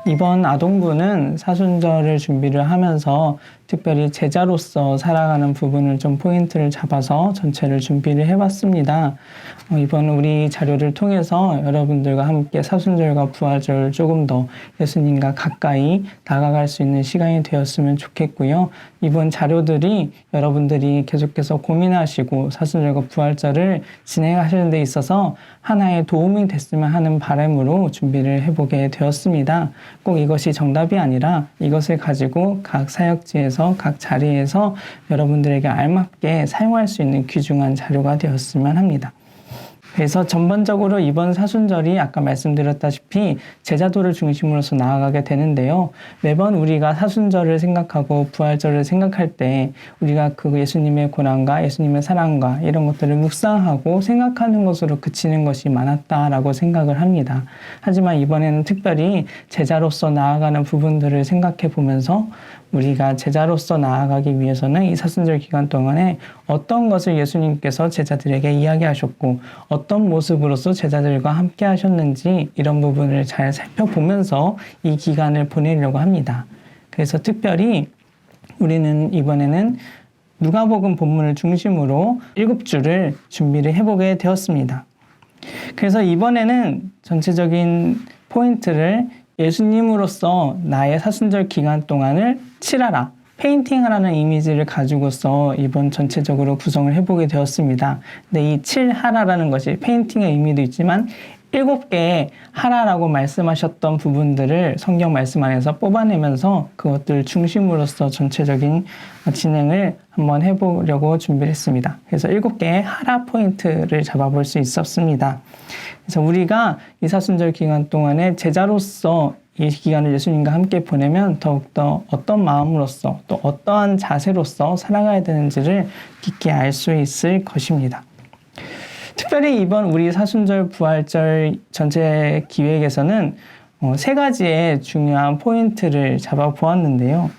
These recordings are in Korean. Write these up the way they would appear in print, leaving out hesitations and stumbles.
이번 아동부는 사순절을 준비를 하면서 특별히 제자로서 살아가는 부분을 좀 포인트를 잡아서 전체를 준비를 해봤습니다. 이번 우리 자료를 통해서 여러분들과 함께 사순절과 부활절을 조금 더 예수님과 가까이 다가갈 수 있는 시간이 되었으면 좋겠고요. 이번 자료들이 여러분들이 계속해서 고민하시고 사순절과 부활절을 진행하시는 데 있어서 하나의 도움이 됐으면 하는 바람으로 준비를 해보게 되었습니다. 꼭 이것이 정답이 아니라 이것을 가지고 각 사역지에서 각 자리에서 여러분들에게 알맞게 사용할 수 있는 귀중한 자료가 되었으면 합니다. 그래서 전반적으로 이번 사순절이 아까 말씀드렸다시피 제자도를 중심으로서 나아가게 되는데요. 매번 우리가 사순절을 생각하고 부활절을 생각할 때 우리가 그 예수님의 고난과 예수님의 사랑과 이런 것들을 묵상하고 생각하는 것으로 그치는 것이 많았다라고 생각을 합니다. 하지만 이번에는 특별히 제자로서 나아가는 부분들을 생각해 보면서 우리가 제자로서 나아가기 위해서는 이 사순절 기간 동안에 어떤 것을 예수님께서 제자들에게 이야기하셨고 어떤 모습으로서 제자들과 함께 하셨는지 이런 부분을 잘 살펴보면서 이 기간을 보내려고 합니다. 그래서 특별히 우리는 이번에는 누가복음 본문을 중심으로 7주를 준비를 해보게 되었습니다. 그래서 이번에는 전체적인 포인트를 예수님으로서 나의 사순절 기간 동안을 칠하라, 페인팅하라는 이미지를 가지고서 이번 전체적으로 구성을 해보게 되었습니다. 근데 이 칠하라라는 것이 페인팅의 의미도 있지만 7개의 하라라고 말씀하셨던 부분들을 성경 말씀 안에서 뽑아내면서 그것들 중심으로서 전체적인 진행을 한번 해보려고 준비를 했습니다. 그래서 7개의 하라 포인트를 잡아볼 수 있었습니다. 그래서 우리가 이 사순절 기간 동안에 제자로서 이 기간을 예수님과 함께 보내면 더욱더 어떤 마음으로서 또 어떠한 자세로서 살아가야 되는지를 깊게 알 수 있을 것입니다. 특별히 이번 우리 사순절 부활절 전체 기획에서는 3가지의 중요한 포인트를 잡아 보았는데요.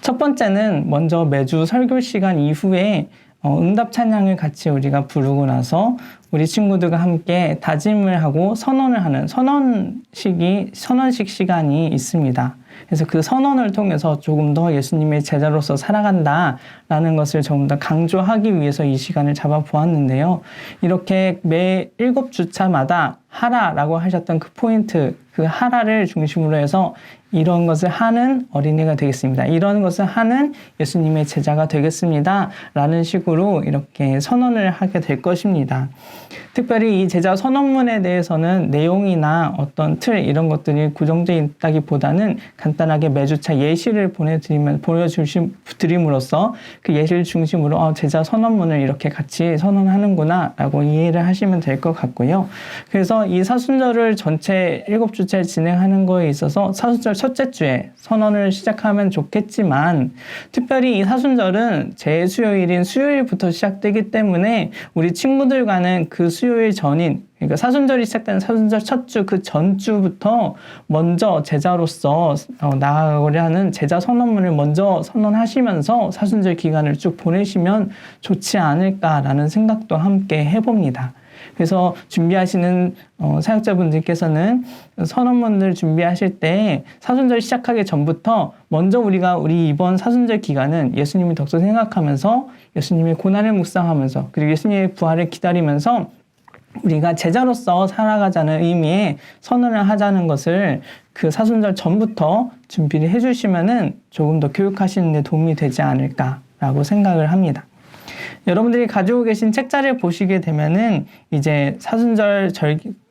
첫 번째는 먼저 매주 설교 시간 이후에 응답 찬양을 같이 우리가 부르고 나서 우리 친구들과 함께 다짐을 하고 선언을 하는 선언식 시간이 있습니다. 그래서 그 선언을 통해서 조금 더 예수님의 제자로서 살아간다라는 것을 조금 더 강조하기 위해서 이 시간을 잡아보았는데요. 이렇게 매 7주차마다 하라라고 하셨던 그 포인트, 그 하라를 중심으로 해서 이런 것을 하는 어린이가 되겠습니다. 이런 것을 하는 예수님의 제자가 되겠습니다. 라는 식으로 이렇게 선언을 하게 될 것입니다. 특별히 이 제자 선언문에 대해서는 내용이나 어떤 틀 이런 것들이 구정되어 있다기보다는 간단하게 매주차 예시를 보여드림으로써 그 예시를 중심으로 제자 선언문을 이렇게 같이 선언하는구나 라고 이해를 하시면 될 것 같고요. 그래서 이 사순절을 전체 7주째 진행하는 거에 있어서 사순절 첫째 주에 선언을 시작하면 좋겠지만 특별히 이 사순절은 제수요일인 수요일부터 시작되기 때문에 우리 친구들과는 그 수요일 전인 그러니까 사순절이 시작되는 사순절 첫 주 그 전주부터 먼저 제자로서 나아가고자 하는 제자 선언문을 먼저 선언하시면서 사순절 기간을 쭉 보내시면 좋지 않을까라는 생각도 함께 해봅니다. 그래서 준비하시는 사역자분들께서는 선언문을 준비하실 때 사순절 시작하기 전부터 먼저 우리 이번 사순절 기간은 예수님의 덕서 생각하면서 예수님의 고난을 묵상하면서 그리고 예수님의 부활을 기다리면서 우리가 제자로서 살아가자는 의미의 선언을 하자는 것을 그 사순절 전부터 준비를 해주시면은 조금 더 교육하시는 데 도움이 되지 않을까라고 생각을 합니다. 여러분들이 가지고 계신 책자를 보시게 되면은 이제 사순절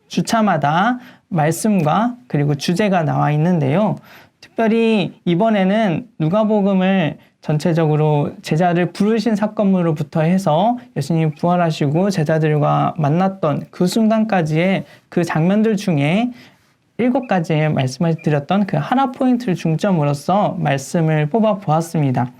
주차마다 말씀과 그리고 주제가 나와 있는데요. 특별히 이번에는 누가복음을 전체적으로 제자를 부르신 사건으로부터 해서 예수님이 부활하시고 제자들과 만났던 그 순간까지의 그 장면들 중에 7가지의 말씀을 드렸던 그 하나 포인트를 중점으로서 말씀을 뽑아 보았습니다.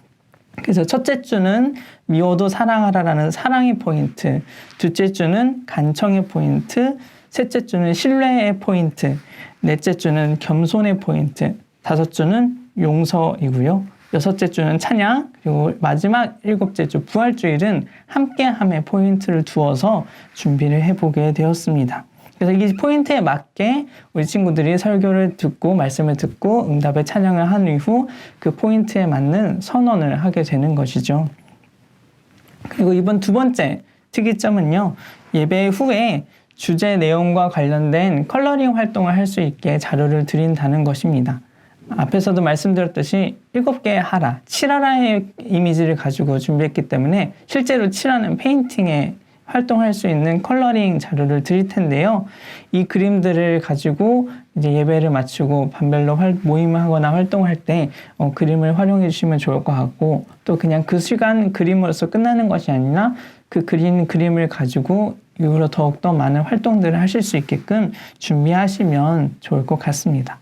그래서 첫째 주는 미워도 사랑하라라는 사랑의 포인트, 둘째 주는 간청의 포인트, 셋째 주는 신뢰의 포인트, 넷째 주는 겸손의 포인트, 다섯 주는 용서이고요. 여섯째 주는 찬양, 그리고 마지막 7째 주 부활주일은 함께함의 포인트를 두어서 준비를 해보게 되었습니다. 그래서 이 포인트에 맞게 우리 친구들이 설교를 듣고 말씀을 듣고 응답의 찬양을 한 이후 그 포인트에 맞는 선언을 하게 되는 것이죠. 그리고 이번 두 번째 특이점은요. 예배 후에 주제 내용과 관련된 컬러링 활동을 할 수 있게 자료를 드린다는 것입니다. 앞에서도 말씀드렸듯이 7개 하라, 칠하라의 이미지를 가지고 준비했기 때문에 실제로 칠하는 페인팅에 활동할 수 있는 컬러링 자료를 드릴 텐데요. 이 그림들을 가지고 이제 예배를 마치고 반별로 모임을 하거나 활동할 때 그림을 활용해 주시면 좋을 것 같고, 또 그냥 그 시간 그림으로서 끝나는 것이 아니라 그 그린 그림을 가지고 이후로 더욱더 많은 활동들을 하실 수 있게끔 준비하시면 좋을 것 같습니다.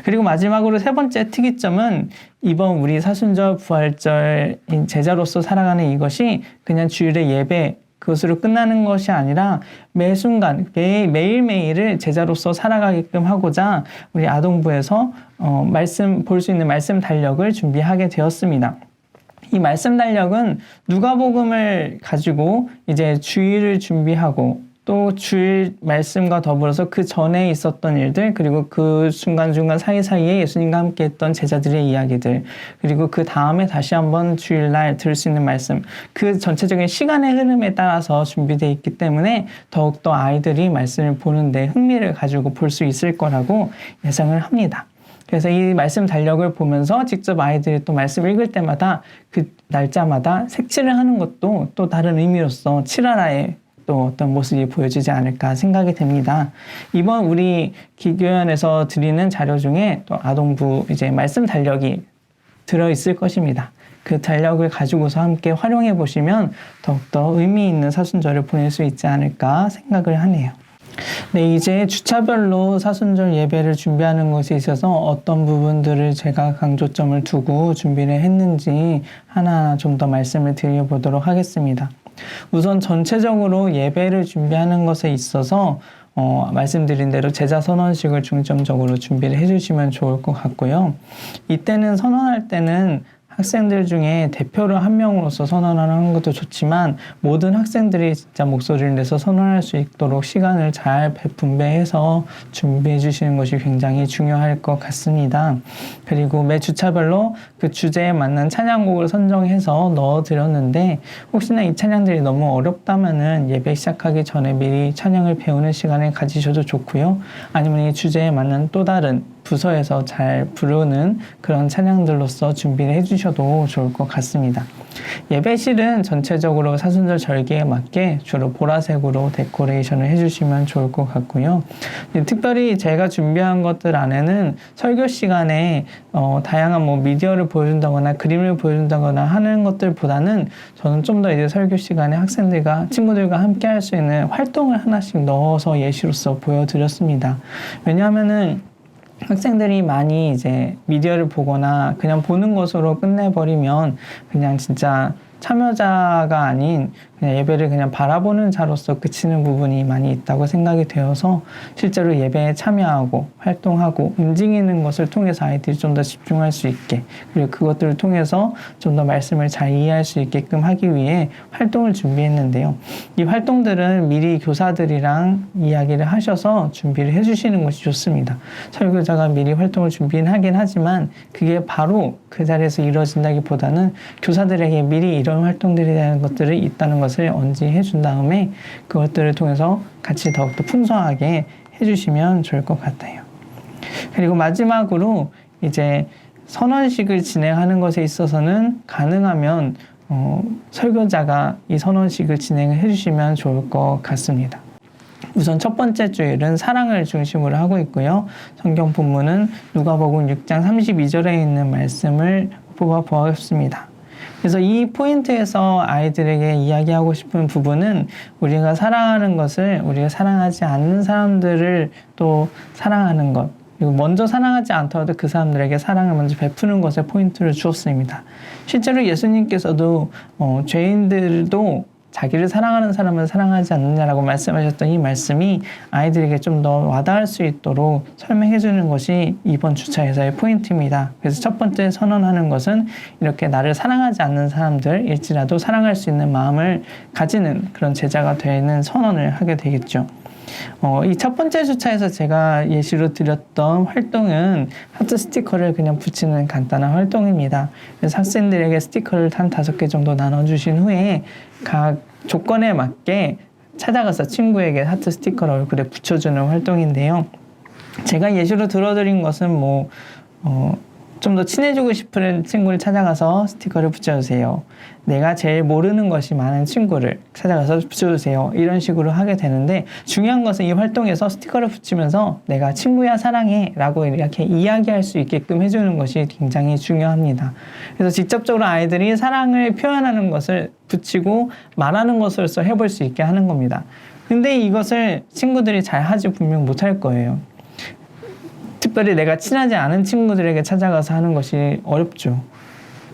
그리고 마지막으로 세 번째 특이점은 이번 우리 사순절 부활절 제자로서 살아가는 이것이 그냥 주일의 예배 그것으로 끝나는 것이 아니라 매 순간 매일매일을 제자로서 살아가게끔 하고자 우리 아동부에서 볼 수 있는 말씀 달력을 준비하게 되었습니다. 이 말씀 달력은 누가복음을 가지고 이제 주일을 준비하고 또 주일 말씀과 더불어서 그 전에 있었던 일들, 그리고 그 중간중간 사이사이에 예수님과 함께 했던 제자들의 이야기들, 그리고 그 다음에 다시 한번 주일날 들을 수 있는 말씀, 그 전체적인 시간의 흐름에 따라서 준비되어 있기 때문에 더욱더 아이들이 말씀을 보는데 흥미를 가지고 볼 수 있을 거라고 예상을 합니다. 그래서 이 말씀 달력을 보면서 직접 아이들이 또 말씀 읽을 때마다 그 날짜마다 색칠을 하는 것도 또 다른 의미로서 칠하라의 또 어떤 모습이 보여지지 않을까 생각이 됩니다. 이번 우리 기교연에서 드리는 자료 중에 또 아동부 이제 말씀 달력이 들어있을 것입니다. 그 달력을 가지고서 함께 활용해 보시면 더욱더 의미 있는 사순절을 보낼 수 있지 않을까 생각을 하네요. 네, 이제 주차별로 사순절 예배를 준비하는 것에 있어서 어떤 부분들을 제가 강조점을 두고 준비를 했는지 하나하나 좀 더 말씀을 드려보도록 하겠습니다. 우선 전체적으로 예배를 준비하는 것에 있어서 말씀드린 대로 제자 선언식을 중점적으로 준비를 해주시면 좋을 것 같고요. 이때는 선언할 때는 학생들 중에 대표를 한 명으로서 선언하는 것도 좋지만 모든 학생들이 진짜 목소리를 내서 선언할 수 있도록 시간을 잘 분배해서 준비해 주시는 것이 굉장히 중요할 것 같습니다. 그리고 매 주차별로 그 주제에 맞는 찬양곡을 선정해서 넣어드렸는데 혹시나 이 찬양들이 너무 어렵다면은 예배 시작하기 전에 미리 찬양을 배우는 시간을 가지셔도 좋고요. 아니면 이 주제에 맞는 또 다른 부서에서 잘 부르는 그런 찬양들로서 준비를 해주셔도 좋을 것 같습니다. 예배실은 전체적으로 사순절 절기에 맞게 주로 보라색으로 데코레이션을 해주시면 좋을 것 같고요. 특별히 제가 준비한 것들 안에는 설교 시간에 다양한 미디어를 보여준다거나 그림을 보여준다거나 하는 것들보다는 저는 좀 더 이제 설교 시간에 친구들과 함께 할 수 있는 활동을 하나씩 넣어서 예시로서 보여드렸습니다. 왜냐하면은 학생들이 많이 이제 미디어를 보거나 그냥 보는 것으로 끝내버리면 그냥 진짜 참여자가 아닌 그냥 예배를 그냥 바라보는 자로서 그치는 부분이 많이 있다고 생각이 되어서 실제로 예배에 참여하고 활동하고 움직이는 것을 통해서 아이들이 좀 더 집중할 수 있게, 그리고 그것들을 통해서 좀 더 말씀을 잘 이해할 수 있게끔 하기 위해 활동을 준비했는데요. 이 활동들은 미리 교사들이랑 이야기를 하셔서 준비를 해주시는 것이 좋습니다. 설교자가 미리 활동을 준비하긴 하지만 그게 바로 그 자리에서 이루어진다기보다는 교사들에게 미리 이런 활동들에 대한 것들이 있다는 것을 언지해 준 다음에 그것들을 통해서 같이 더욱더 풍성하게 해주시면 좋을 것 같아요. 그리고 마지막으로 이제 선언식을 진행하는 것에 있어서는 가능하면 설교자가 이 선언식을 진행을 해주시면 좋을 것 같습니다. 우선 첫 번째 주일은 사랑을 중심으로 하고 있고요. 성경 본문은 누가복음 6장 32절에 있는 말씀을 뽑아 보았습니다. 그래서 이 포인트에서 아이들에게 이야기하고 싶은 부분은 우리가 사랑하는 것을 우리가 사랑하지 않는 사람들을 또 사랑하는 것, 그리고 먼저 사랑하지 않더라도 그 사람들에게 사랑을 먼저 베푸는 것에 포인트를 주었습니다. 실제로 예수님께서도 죄인들도 자기를 사랑하는 사람은 사랑하지 않느냐라고 말씀하셨던 이 말씀이 아이들에게 좀 더 와닿을 수 있도록 설명해 주는 것이 이번 주차에서의 포인트입니다. 그래서 첫 번째 선언하는 것은 이렇게 나를 사랑하지 않는 사람들일지라도 사랑할 수 있는 마음을 가지는 그런 제자가 되는 선언을 하게 되겠죠. 이 첫 번째 주차에서 제가 예시로 드렸던 활동은 하트 스티커를 그냥 붙이는 간단한 활동입니다. 그래서 학생들에게 스티커를 한 5개 정도 나눠주신 후에 각 조건에 맞게 찾아가서 친구에게 하트 스티커를 얼굴에 붙여주는 활동인데요. 제가 예시로 들어드린 것은 좀 더 친해지고 싶은 친구를 찾아가서 스티커를 붙여주세요. 내가 제일 모르는 것이 많은 친구를 찾아가서 붙여주세요. 이런 식으로 하게 되는데, 중요한 것은 이 활동에서 스티커를 붙이면서 내가 친구야 사랑해 라고 이렇게 이야기할 수 있게끔 해주는 것이 굉장히 중요합니다. 그래서 직접적으로 아이들이 사랑을 표현하는 것을 붙이고 말하는 것으로서 해볼 수 있게 하는 겁니다. 근데 이것을 친구들이 잘 하지 분명 못할 거예요. 특별히 내가 친하지 않은 친구들에게 찾아가서 하는 것이 어렵죠.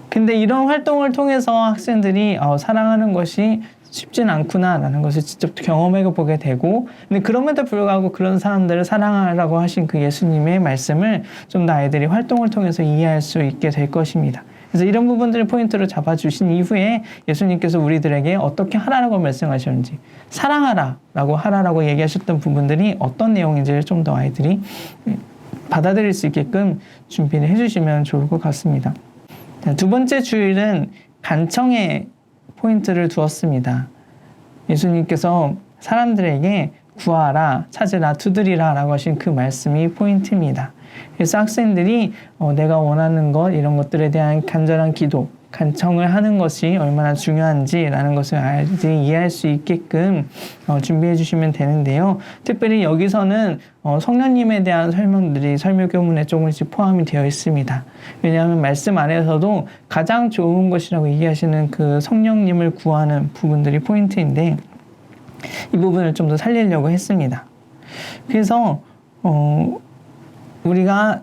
근데 이런 활동을 통해서 학생들이 사랑하는 것이 쉽진 않구나 라는 것을 직접 경험해 보게 되고, 근데 그럼에도 불구하고 그런 사람들을 사랑하라고 하신 그 예수님의 말씀을 좀 더 아이들이 활동을 통해서 이해할 수 있게 될 것입니다. 그래서 이런 부분들을 포인트로 잡아주신 이후에 예수님께서 우리들에게 어떻게 하라고 말씀하셨는지, 사랑하라 라고 하라라고 얘기하셨던 부분들이 어떤 내용인지를 좀 더 아이들이 받아들일 수 있게끔 준비를 해주시면 좋을 것 같습니다. 두 번째 주일은 간청에 포인트를 두었습니다. 예수님께서 사람들에게 구하라, 찾으라, 두드리라 라고 하신 그 말씀이 포인트입니다. 그래서 학생들이 내가 원하는 것, 이런 것들에 대한 간절한 기도, 간청을 하는 것이 얼마나 중요한지라는 것을 아이들이 이해할 수 있게끔 준비해 주시면 되는데요. 특별히 여기서는 성령님에 대한 설명들이 설교문에 조금씩 포함이 되어 있습니다. 왜냐하면 말씀 안에서도 가장 좋은 것이라고 얘기하시는 그 성령님을 구하는 부분들이 포인트인데, 이 부분을 좀 더 살리려고 했습니다. 그래서 우리가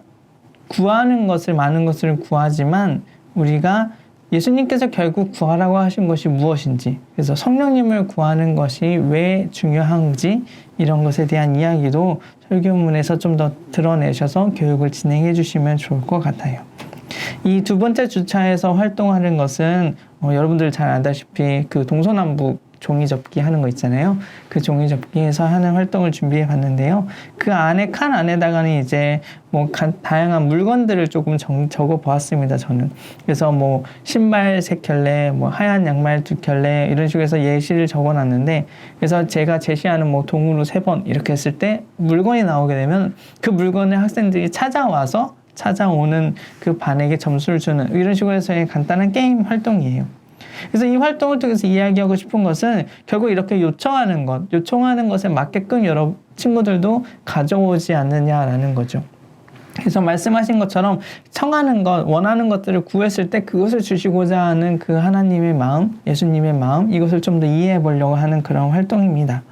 구하는 것을, 많은 것을 구하지만 우리가 예수님께서 결국 구하라고 하신 것이 무엇인지, 그래서 성령님을 구하는 것이 왜 중요한지, 이런 것에 대한 이야기도 설교문에서 좀 더 드러내셔서 교육을 진행해 주시면 좋을 것 같아요. 이 두 번째 주차에서 활동하는 것은 여러분들 잘 알다시피 그 동서남북 종이 접기 하는 거 있잖아요. 그 종이 접기에서 하는 활동을 준비해 봤는데요. 그 안에 칸 안에다가는 이제 다양한 물건들을 조금 적어 보았습니다, 저는. 그래서 신발 3켤레, 하얀 양말 2켤레, 이런 식으로 해서 예시를 적어 놨는데, 그래서 제가 제시하는 동으로 3번 이렇게 했을 때 물건이 나오게 되면 그 물건을 학생들이 찾아오는 그 반에게 점수를 주는, 이런 식으로 해서의 간단한 게임 활동이에요. 그래서 이 활동을 통해서 이야기하고 싶은 것은 결국 이렇게 요청하는 것에 맞게끔 여러 친구들도 가져오지 않느냐라는 거죠. 그래서 말씀하신 것처럼 청하는 것, 원하는 것들을 구했을 때 그것을 주시고자 하는 그 하나님의 마음, 예수님의 마음, 이것을 좀 더 이해해 보려고 하는 그런 활동입니다.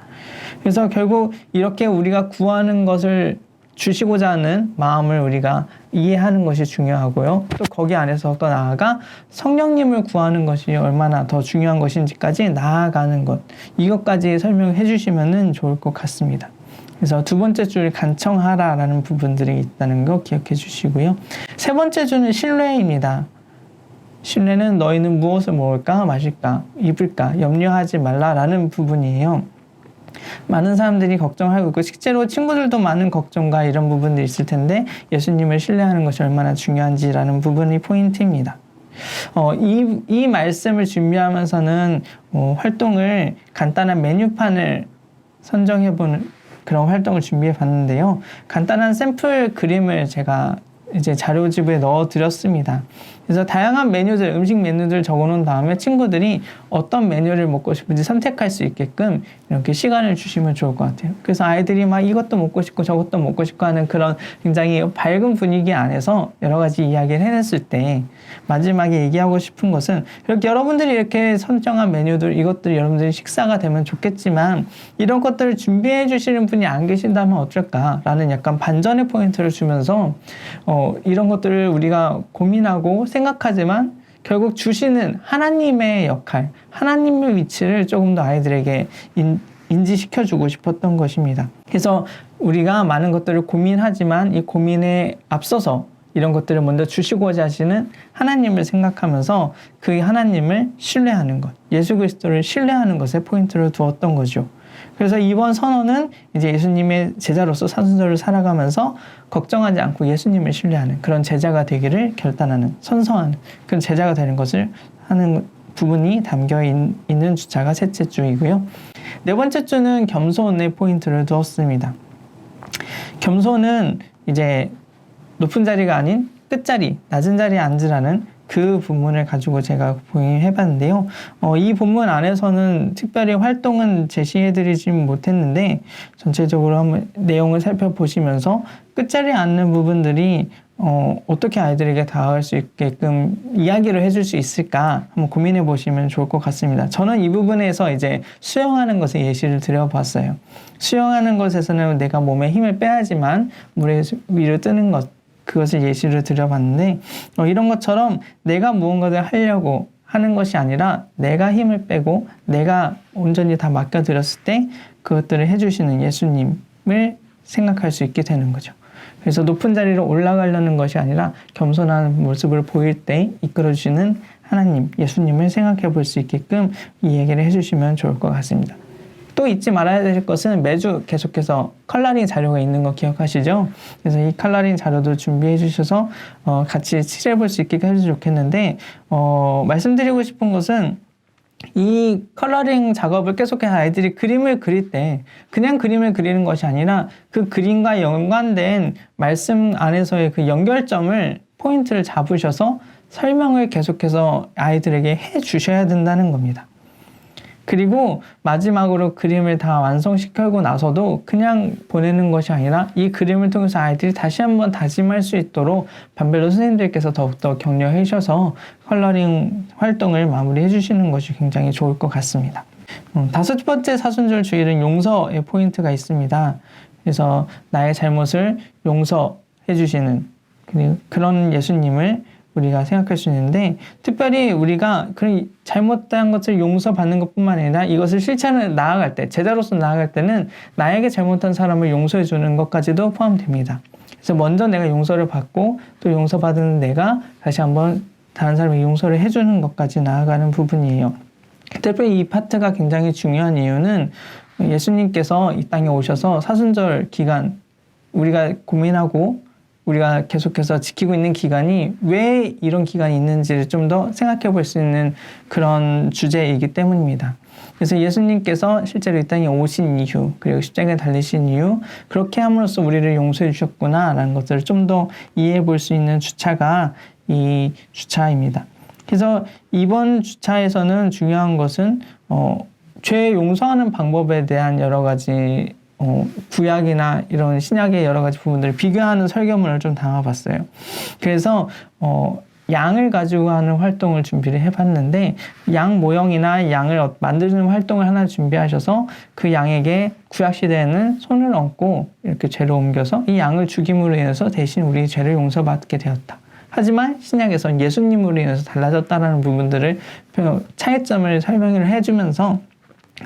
그래서 결국 이렇게 우리가 구하는 것을 주시고자 하는 마음을 우리가 이해하는 것이 중요하고요. 또 거기 안에서 또 나아가 성령님을 구하는 것이 얼마나 더 중요한 것인지까지 나아가는 것, 이것까지 설명해 주시면 좋을 것 같습니다. 그래서 두 번째 줄 간청하라라는 부분들이 있다는 거 기억해 주시고요. 세 번째 줄은 신뢰입니다. 신뢰는 너희는 무엇을 먹을까, 마실까, 입을까 염려하지 말라라는 부분이에요. 많은 사람들이 걱정하고 있고, 실제로 친구들도 많은 걱정과 이런 부분들이 있을 텐데, 예수님을 신뢰하는 것이 얼마나 중요한지라는 부분이 포인트입니다. 이 말씀을 준비하면서는 활동을, 간단한 메뉴판을 선정해보는 그런 활동을 준비해 봤는데요. 간단한 샘플 그림을 제가 이제 자료집에 넣어 드렸습니다. 그래서 다양한 메뉴들, 음식 메뉴들 적어 놓은 다음에 친구들이 어떤 메뉴를 먹고 싶은지 선택할 수 있게끔 이렇게 시간을 주시면 좋을 것 같아요. 그래서 아이들이 막 이것도 먹고 싶고 저것도 먹고 싶고 하는 그런 굉장히 밝은 분위기 안에서 여러 가지 이야기를 해냈을 때, 마지막에 얘기하고 싶은 것은, 이렇게 여러분들이 이렇게 선정한 메뉴들, 이것들이 여러분들이 식사가 되면 좋겠지만 이런 것들을 준비해 주시는 분이 안 계신다면 어쩔까라는 약간 반전의 포인트를 주면서 이런 것들을 우리가 고민하고 생각하지만 결국 주시는 하나님의 역할, 하나님의 위치를 조금 더 아이들에게 인지시켜주고 싶었던 것입니다. 그래서 우리가 많은 것들을 고민하지만 이 고민에 앞서서 이런 것들을 먼저 주시고자 하시는 하나님을 생각하면서 그 하나님을 신뢰하는 것, 예수 그리스도를 신뢰하는 것에 포인트를 두었던 거죠. 그래서 이번 선언은 이제 예수님의 제자로서 사순절을 살아가면서 걱정하지 않고 예수님을 신뢰하는 그런 제자가 되기를 결단하는, 선서하는 그런 제자가 되는 것을 하는 부분이 담겨 있는 주차가 셋째 주이고요. 네 번째 주는 겸손에 포인트를 두었습니다. 겸손은 이제 높은 자리가 아닌 끝자리, 낮은 자리에 앉으라는 그 본문을 가지고 제가 공유해봤는데요. 이 본문 안에서는 특별히 활동은 제시해드리지 못했는데 전체적으로 한번 내용을 살펴보시면서 끝자리에 앉는 부분들이 어떻게 아이들에게 다가갈 수 있게끔 이야기를 해줄 수 있을까 한번 고민해 보시면 좋을 것 같습니다. 저는 이 부분에서 이제 수영하는 것에 예시를 드려봤어요. 수영하는 것에서는 내가 몸에 힘을 빼야지만 물에 위로 뜨는 것, 그것을 예시를 드려봤는데 이런 것처럼 내가 무언가를 하려고 하는 것이 아니라 내가 힘을 빼고 내가 온전히 다 맡겨드렸을 때 그것들을 해주시는 예수님을 생각할 수 있게 되는 거죠. 그래서 높은 자리로 올라가려는 것이 아니라 겸손한 모습을 보일 때 이끌어주시는 하나님, 예수님을 생각해 볼 수 있게끔 이 얘기를 해주시면 좋을 것 같습니다. 또 잊지 말아야 될 것은 매주 계속해서 컬러링 자료가 있는 거 기억하시죠? 그래서 이 컬러링 자료도 준비해 주셔서 같이 칠해 볼 수 있게 해주면 좋겠는데 말씀드리고 싶은 것은 이 컬러링 작업을 계속해서 아이들이 그림을 그릴 때 그냥 그림을 그리는 것이 아니라 그 그림과 연관된 말씀 안에서의 그 연결점을 포인트를 잡으셔서 설명을 계속해서 아이들에게 해 주셔야 된다는 겁니다. 그리고 마지막으로 그림을 다 완성시키고 나서도 그냥 보내는 것이 아니라 이 그림을 통해서 아이들이 다시 한번 다짐할 수 있도록 반별로 선생님들께서 더욱더 격려해 주셔서 컬러링 활동을 마무리해 주시는 것이 굉장히 좋을 것 같습니다. 다섯 번째 사순절 주일은 용서의 포인트가 있습니다. 그래서 나의 잘못을 용서해 주시는 그런 예수님을 우리가 생각할 수 있는데 특별히 우리가 그런 잘못한 것을 용서받는 것뿐만 아니라 이것을 실천을 나아갈 때 제자로서 나아갈 때는 나에게 잘못한 사람을 용서해 주는 것까지도 포함됩니다. 그래서 먼저 내가 용서를 받고 또 용서받은 내가 다시 한번 다른 사람에게 용서를 해주는 것까지 나아가는 부분이에요. 특별히 이 파트가 굉장히 중요한 이유는 예수님께서 이 땅에 오셔서 사순절 기간 우리가 고민하고 우리가 계속해서 지키고 있는 기간이 왜 이런 기간이 있는지를 좀 더 생각해 볼 수 있는 그런 주제이기 때문입니다. 그래서 예수님께서 실제로 이 땅에 오신 이유, 그리고 십자가에 달리신 이유, 그렇게 함으로써 우리를 용서해 주셨구나라는 것들을 좀 더 이해해 볼 수 있는 주차가 이 주차입니다. 그래서 이번 주차에서는 중요한 것은 죄 용서하는 방법에 대한 여러 가지 구약이나 이런 신약의 여러 가지 부분들을 비교하는 설교문을 좀 담아봤어요. 그래서 양을 가지고 하는 활동을 준비를 해봤는데 양 모형이나 양을 만드는 활동을 하나 준비하셔서 그 양에게 구약시대에는 손을 얹고 이렇게 죄를 옮겨서 이 양을 죽임으로 인해서 대신 우리 죄를 용서받게 되었다. 하지만 신약에서는 예수님으로 인해서 달라졌다는 부분들을 차이점을 설명을 해주면서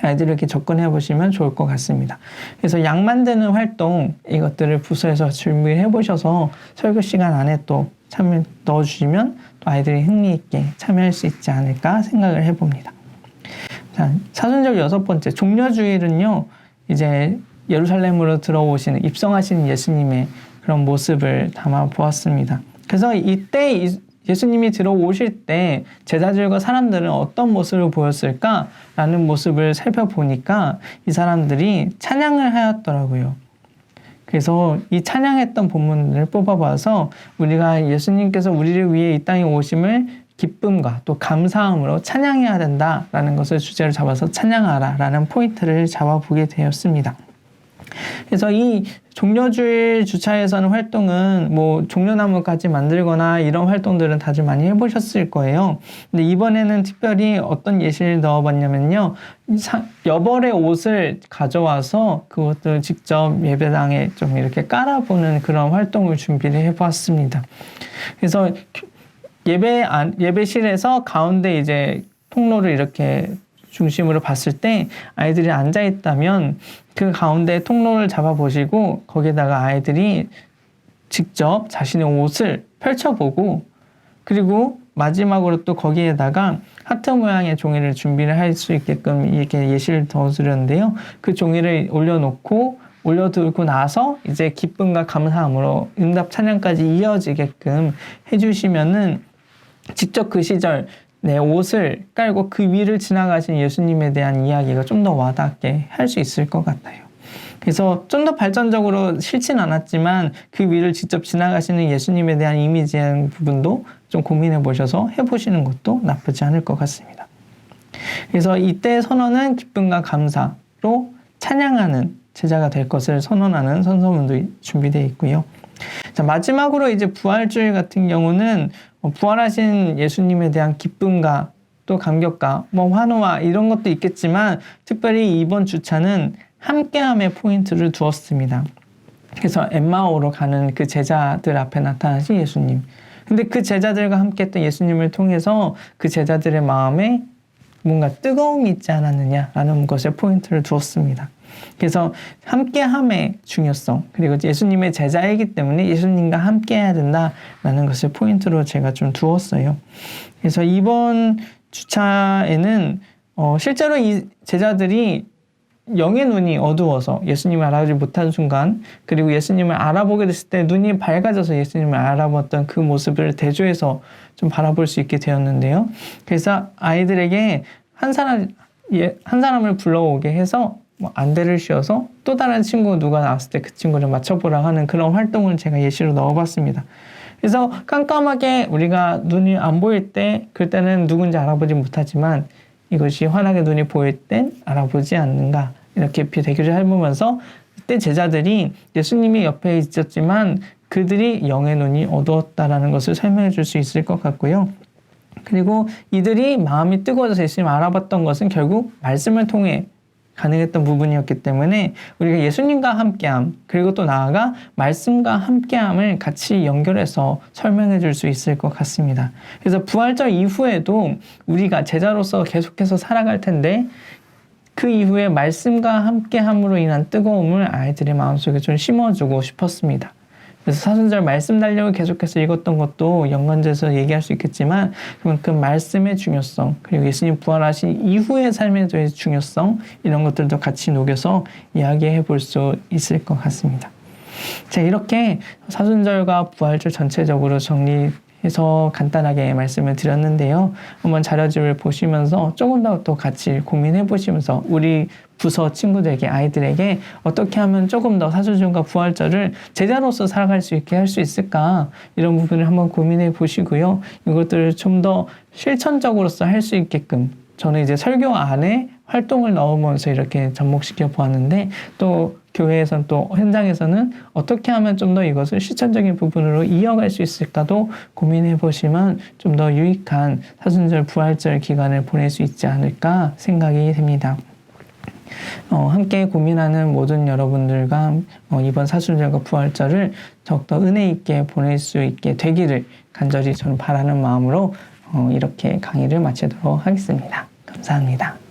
아이들에게 접근해 보시면 좋을 것 같습니다. 그래서 양 만드는 활동 이것들을 부서에서 준비해 보셔서 설교 시간 안에 또 참여 넣어주시면 또 아이들이 흥미있게 참여할 수 있지 않을까 생각을 해봅니다. 자, 사순절 여섯 번째 종려주일은요 이제 예루살렘으로 들어오시는 입성하시는 예수님의 그런 모습을 담아 보았습니다. 그래서 이때 예수님이 들어오실 때 제자들과 사람들은 어떤 모습을 보였을까라는 모습을 살펴보니까 이 사람들이 찬양을 하였더라고요. 그래서 이 찬양했던 본문을 뽑아봐서 우리가 예수님께서 우리를 위해 이 땅에 오심을 기쁨과 또 감사함으로 찬양해야 된다라는 것을 주제로 잡아서 찬양하라라는 포인트를 잡아보게 되었습니다. 그래서 이 종려주일 주차에서는 활동은 뭐 종려나무까지 만들거나 이런 활동들은 다들 많이 해보셨을 거예요. 근데 이번에는 특별히 어떤 예시를 넣어봤냐면요. 여벌의 옷을 가져와서 그것도 직접 예배당에 좀 이렇게 깔아보는 그런 활동을 준비를 해보았습니다. 그래서 예배실에서 가운데 이제 통로를 이렇게 중심으로 봤을 때 아이들이 앉아 있다면 그 가운데 통로를 잡아보시고 거기에다가 아이들이 직접 자신의 옷을 펼쳐보고 그리고 마지막으로 또 거기에다가 하트 모양의 종이를 준비를 할 수 있게끔 이렇게 예시를 더 드렸는데요. 그 종이를 올려두고 나서 이제 기쁨과 감사함으로 응답 찬양까지 이어지게끔 해주시면은 직접 그 시절 내 옷을 깔고 그 위를 지나가신 예수님에 대한 이야기가 좀 더 와닿게 할 수 있을 것 같아요. 그래서 좀 더 발전적으로 싫진 않았지만 그 위를 직접 지나가시는 예수님에 대한 이미지의 부분도 좀 고민해 보셔서 해보시는 것도 나쁘지 않을 것 같습니다. 그래서 이때 선언은 기쁨과 감사로 찬양하는 제자가 될 것을 선언하는 선서문도 준비되어 있고요. 자, 마지막으로 이제 부활주일 같은 경우는 부활하신 예수님에 대한 기쁨과 또 감격과 환호와 이런 것도 있겠지만 특별히 이번 주차는 함께함의 포인트를 두었습니다. 그래서 엠마오로 가는 그 제자들 앞에 나타나신 예수님. 근데 그 제자들과 함께했던 예수님을 통해서 그 제자들의 마음에 뭔가 뜨거움이 있지 않았느냐라는 것에 포인트를 두었습니다. 그래서 함께함의 중요성, 그리고 예수님의 제자이기 때문에 예수님과 함께해야 된다라는 것을 포인트로 제가 좀 두었어요. 그래서 이번 주차에는 실제로 이 제자들이 영의 눈이 어두워서 예수님을 알아보지 못한 순간, 그리고 예수님을 알아보게 됐을 때 눈이 밝아져서 예수님을 알아봤던 그 모습을 대조해서 좀 바라볼 수 있게 되었는데요. 그래서 아이들에게 한 사람을 불러오게 해서 안대를 씌워서 또 다른 친구 누가 나왔을 때 그 친구를 맞춰보라 하는 그런 활동을 제가 예시로 넣어봤습니다. 그래서 깜깜하게 우리가 눈이 안 보일 때, 그때는 누군지 알아보지 못하지만 이것이 환하게 눈이 보일 땐 알아보지 않는가, 이렇게 대결을 해보면서 그때 제자들이 예수님이 옆에 있었지만 그들이 영의 눈이 어두웠다라는 것을 설명해 줄 수 있을 것 같고요. 그리고 이들이 마음이 뜨거워져서 예수님을 알아봤던 것은 결국 말씀을 통해 가능했던 부분이었기 때문에 우리가 예수님과 함께함, 그리고 또 나아가 말씀과 함께함을 같이 연결해서 설명해 줄 수 있을 것 같습니다. 그래서 부활절 이후에도 우리가 제자로서 계속해서 살아갈 텐데 그 이후에 말씀과 함께함으로 인한 뜨거움을 아이들의 마음속에 좀 심어주고 싶었습니다. 그래서 사순절 말씀 달력을 계속해서 읽었던 것도 연관돼서 얘기할 수 있겠지만 그만큼 말씀의 중요성, 그리고 예수님 부활하신 이후의 삶에 대한 중요성, 이런 것들도 같이 녹여서 이야기해 볼 수 있을 것 같습니다. 자, 이렇게 사순절과 부활절 전체적으로 정리해서 간단하게 말씀을 드렸는데요. 한번 자료집을 보시면서 조금 더 또 같이 고민해 보시면서 우리 부서 친구들에게, 아이들에게 어떻게 하면 조금 더 사순절과 부활절을 제자로서 살아갈 수 있게 할 수 있을까, 이런 부분을 한번 고민해 보시고요. 이것들을 좀 더 실천적으로서 할 수 있게끔 저는 이제 설교 안에 활동을 넣으면서 이렇게 접목시켜 보았는데, 또 교회에서는 또 현장에서는 어떻게 하면 좀 더 이것을 실천적인 부분으로 이어갈 수 있을까도 고민해 보시면 좀 더 유익한 사순절 부활절 기간을 보낼 수 있지 않을까 생각이 됩니다. 함께 고민하는 모든 여러분들과 이번 사순절과 부활절을 더욱더 은혜 있게 보낼 수 있게 되기를 간절히 저는 바라는 마음으로 이렇게 강의를 마치도록 하겠습니다. 감사합니다.